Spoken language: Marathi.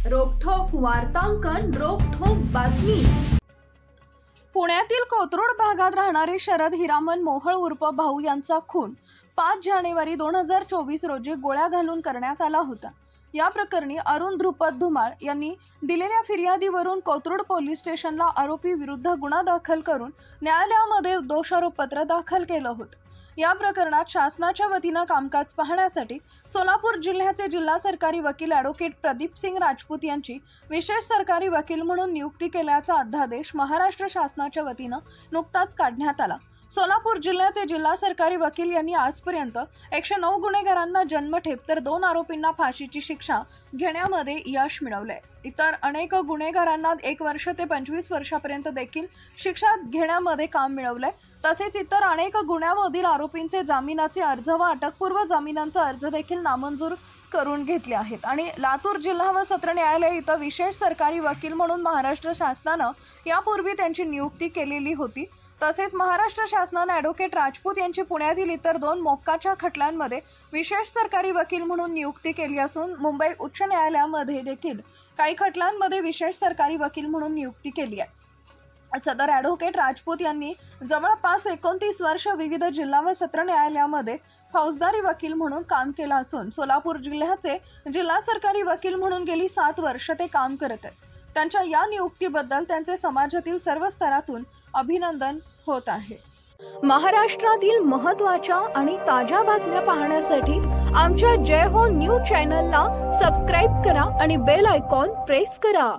रोखठोक वार्तांकन, रोखठोक बातमी। पुण्यातील कोथरूड भागात राहणारे शरद हिरामन मोहळ उर्फ भाऊ यांचा खून 5 जानेवारी 2024 रोजी गोळ्या घालून करण्यात आला होता। या प्रकरणी अरुण ध्रुपद धुमाळ यांनी दिलेल्या फिर्यादीवरून कोथरूड पोलीस स्टेशनला आरोपी विरुद्ध गुन्हा दाखल करून न्यायालयामध्ये दोषारोपपत्र दाखल केलं होतं। या प्रकरणात शासनाच्या वतीनं कामकाज पाहण्यासाठी सोलापूर जिल्ह्याचे जिल्हा सरकारी वकील ॲडव्होकेट प्रदीप सिंग राजपूत यांची विशेष सरकारी वकील म्हणून नियुक्ती केल्याचा अध्यादेश महाराष्ट्र शासनाच्या वतीनं नुकताच काढण्यात आला। सोलापूर जिल्ह्याचे जिल्हा सरकारी वकील यांनी आजपर्यंत 109 गुन्हेगारांना जन्मठेप तर 2 आरोपींना फाशीची शिक्षा घेण्यामध्ये यश मिळवले। इतर अनेक गुन्हेगारांना 1 वर्ष ते 25 वर्षापर्यंत देखील शिक्षा घेण्यामध्ये काम मिळवले। तसेच इतर अनेक गुन्ह्यांमधील आरोपींचे जामिनाचे अर्ज व अटकपूर्व जामिनांचा अर्ज देखील नामंजूर करून घेतले आहेत आणि लातूर जिल्हा व सत्र न्यायालय इथं विशेष सरकारी वकील म्हणून महाराष्ट्र शासनानं यापूर्वी त्यांची नियुक्ती केलेली होती। तसेच महाराष्ट्र शासनाने ॲडव्होकेट राजपूत यांची पुण्यातील इतर 2 मोक्काच्या खटल्यांमध्ये विशेष सरकारी वकील म्हणून नियुक्ती केली असून मुंबई उच्च न्यायालयामध्ये देखील काही खटल्यांमध्ये विशेष सरकारी वकील म्हणून नियुक्ती केली आहे। सदर ॲडव्होकेट राजपूत यांनी जवळपास 29 वर्ष विविध जिल्हा व सत्र न्यायालयामध्ये फौजदारी वकील म्हणून काम केलं असून सोलापूर जिल्ह्याचे जिल्हा सरकारी वकील म्हणून गेली 7 वर्ष ते काम करत आहेत। त्यांच्या या नियुक्तीबद्दल त्यांचे समाजातील सर्व स्तरातून अभिनंदन होत आहे। महाराष्ट्रातील महत्त्वाच्या आणि ताज्या बातम्या पाहण्यासाठी आमच्या जय हो न्यूज चॅनलला सबस्क्राइब करा आणि बेल आयकॉन प्रेस करा।